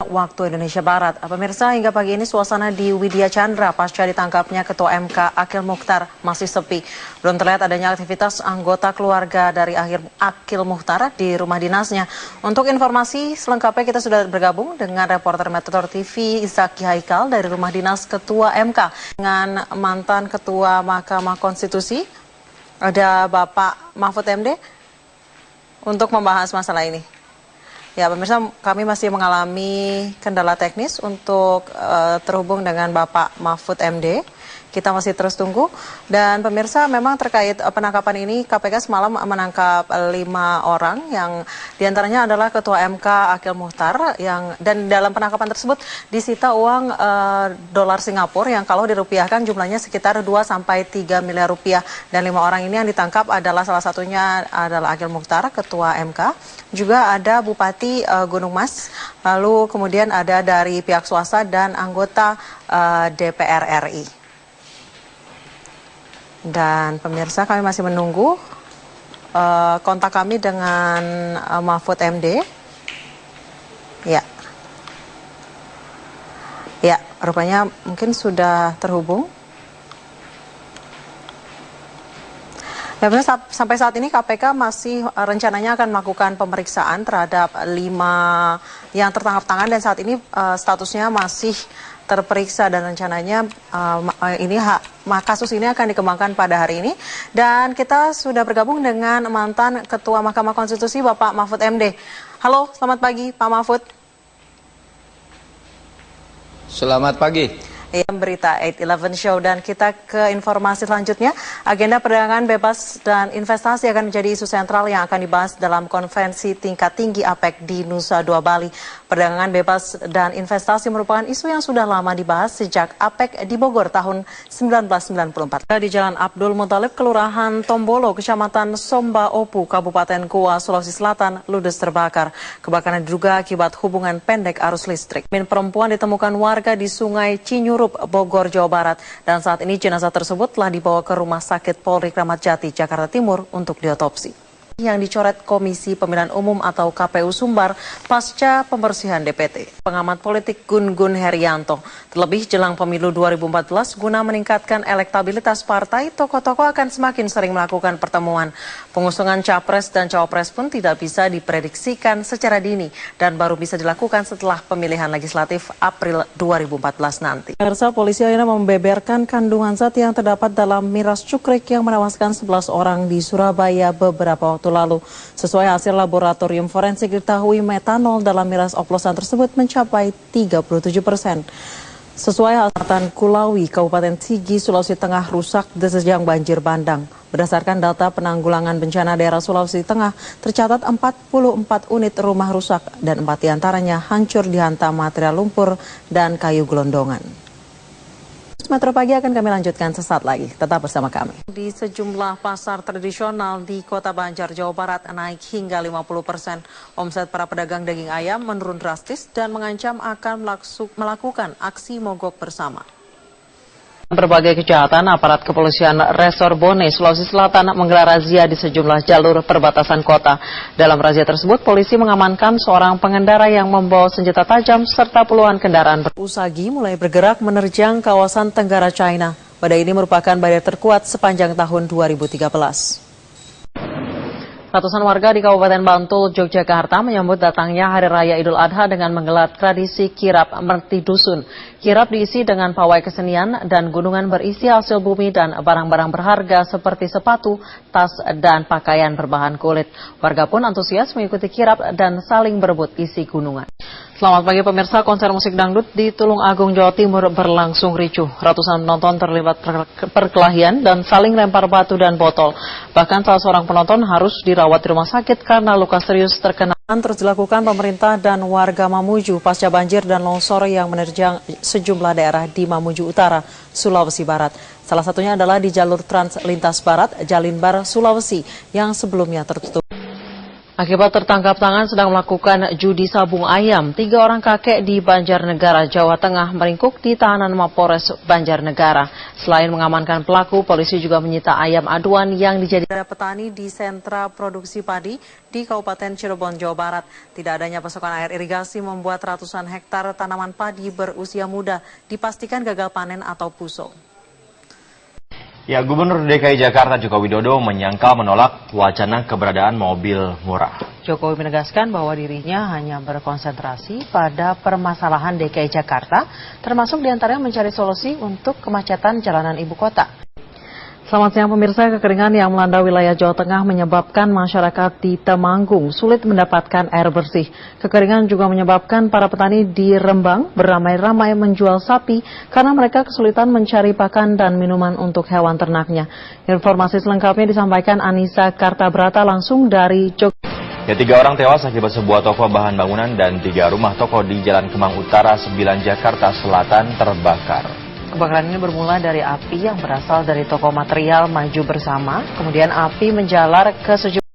waktu Indonesia Barat. Pemirsa, hingga pagi ini suasana di Widya Chandra pasca ditangkapnya Ketua MK Akil Mukhtar masih sepi. Belum terlihat adanya aktivitas anggota keluarga dari Akil Mukhtar di rumah dinasnya. Untuk informasi selengkapnya kita sudah bergabung dengan reporter Metro TV Zaki Haikal dari rumah dinas Ketua MK dengan mantan Ketua Mahkamah Konstitusi. Ada Bapak Mahfud MD untuk membahas masalah ini. Ya, pemirsa, kami masih mengalami kendala teknis untuk terhubung dengan Bapak Mahfud MD. Kita masih terus tunggu. Dan pemirsa, memang terkait penangkapan ini, KPK semalam menangkap 5 orang yang diantaranya adalah Ketua MK Akil Mukhtar. Dan dalam penangkapan tersebut disita uang dolar Singapura yang kalau dirupiahkan jumlahnya sekitar 2-3 miliar rupiah. Dan 5 orang ini yang ditangkap adalah salah satunya adalah Akil Mukhtar, Ketua MK. Juga ada Bupati Gunung Mas, lalu kemudian ada dari pihak swasta dan anggota DPR RI. Dan pemirsa, kami masih menunggu kontak kami dengan Mahfud MD. Ya, rupanya mungkin sudah terhubung. Ya, sampai saat ini KPK masih rencananya akan melakukan pemeriksaan terhadap 5 yang tertangkap tangan dan saat ini statusnya masih terperiksa dan rencananya kasus ini akan dikembangkan pada hari ini. Dan kita sudah bergabung dengan mantan Ketua Mahkamah Konstitusi Bapak Mahfud MD. Halo, selamat pagi Pak Mahfud. Selamat pagi. Berita 8-11 Show dan kita ke informasi selanjutnya. Agenda perdagangan bebas dan investasi akan menjadi isu sentral yang akan dibahas dalam konferensi tingkat tinggi APEC di Nusa Dua Bali. Perdagangan bebas dan investasi merupakan isu yang sudah lama dibahas sejak APEC di Bogor tahun 1994. Di Jalan Abdul Muthalib, Kelurahan Tombolo, Kecamatan Somba Opu, Kabupaten Goa, Sulawesi Selatan, ludes terbakar. Kebakaran diduga akibat hubungan pendek arus listrik. Perempuan ditemukan warga di Sungai Cinyurup, Bogor, Jawa Barat. Dan saat ini jenazah tersebut telah dibawa ke Rumah Sakit Polri Kramat Jati, Jakarta Timur untuk diotopsi. Yang dicoret Komisi Pemilihan Umum atau KPU Sumbar pasca pembersihan DPT. Pengamat politik Gun-Gun Herianto, terlebih jelang pemilu 2014 guna meningkatkan elektabilitas partai, tokoh-tokoh akan semakin sering melakukan pertemuan. Pengusungan capres dan cawapres pun tidak bisa diprediksikan secara dini dan baru bisa dilakukan setelah pemilihan legislatif April 2014 nanti. Pemirsa, polisi akhirnya membeberkan kandungan zat yang terdapat dalam miras cukrik yang menewaskan 11 orang di Surabaya beberapa waktu lalu. Sesuai hasil laboratorium forensik diketahui metanol dalam miras oplosan tersebut mencapai 37%. Sesuai hasil Kulawi, Kabupaten Sigi, Sulawesi Tengah rusak diterjang banjir bandang. Berdasarkan data penanggulangan bencana daerah Sulawesi Tengah, tercatat 44 unit rumah rusak dan 4 diantaranya hancur dihantam material lumpur dan kayu gelondongan. Metro Pagi akan kami lanjutkan sesaat lagi. Tetap bersama kami. Di sejumlah pasar tradisional di Kota Banjar, Jawa Barat naik hingga 50%. Omset para pedagang daging ayam menurun drastis dan mengancam akan melakukan aksi mogok bersama. Berbagai kejahatan, aparat kepolisian Resor Bone, Sulawesi Selatan menggelar razia di sejumlah jalur perbatasan kota. Dalam razia tersebut, polisi mengamankan seorang pengendara yang membawa senjata tajam serta puluhan kendaraan. Usagi mulai bergerak menerjang kawasan Tenggara China. Badai ini merupakan badai terkuat sepanjang tahun 2013. Ratusan warga di Kabupaten Bantul, Yogyakarta menyambut datangnya Hari Raya Idul Adha dengan menggelar tradisi kirap merti dusun. Kirap diisi dengan pawai kesenian dan gunungan berisi hasil bumi dan barang-barang berharga seperti sepatu, tas, dan pakaian berbahan kulit. Warga pun antusias mengikuti kirap dan saling berebut isi gunungan. Selamat pagi pemirsa, konser musik dangdut di Tulung Agung, Jawa Timur berlangsung ricuh. Ratusan penonton terlibat perkelahian dan saling lempar batu dan botol. Bahkan salah seorang penonton harus dirawat di rumah sakit karena luka serius terkena. Terus dilakukan pemerintah dan warga Mamuju pasca banjir dan longsor yang menerjang sejumlah daerah di Mamuju Utara, Sulawesi Barat. Salah satunya adalah di jalur Trans Lintas Barat, Jalinbar, Sulawesi yang sebelumnya tertutup. Akibat tertangkap tangan sedang melakukan judi sabung ayam, 3 orang kakek di Banjarnegara, Jawa Tengah meringkuk di tahanan Mapores Banjarnegara. Selain mengamankan pelaku, polisi juga menyita ayam aduan yang dijadikan petani di sentra produksi padi di Kabupaten Cirebon, Jawa Barat. Tidak adanya pasokan air irigasi membuat ratusan hektar tanaman padi berusia muda dipastikan gagal panen atau busuk. Ya, Gubernur DKI Jakarta Joko Widodo menyangkal menolak wacana keberadaan mobil murah. Jokowi menegaskan bahwa dirinya hanya berkonsentrasi pada permasalahan DKI Jakarta, termasuk diantaranya mencari solusi untuk kemacetan jalanan ibu kota. Selamat siang pemirsa, kekeringan yang melanda wilayah Jawa Tengah menyebabkan masyarakat di Temanggung sulit mendapatkan air bersih. Kekeringan juga menyebabkan para petani di Rembang beramai-ramai menjual sapi karena mereka kesulitan mencari pakan dan minuman untuk hewan ternaknya. Informasi selengkapnya disampaikan Anissa Kartabrata langsung dari Jogja. 3 orang tewas akibat sebuah toko bahan bangunan dan 3 rumah toko di Jalan Kemang Utara 9 Jakarta Selatan terbakar. Kebakaran ini bermula dari api yang berasal dari toko material Maju Bersama, kemudian api menjalar ke sejumlah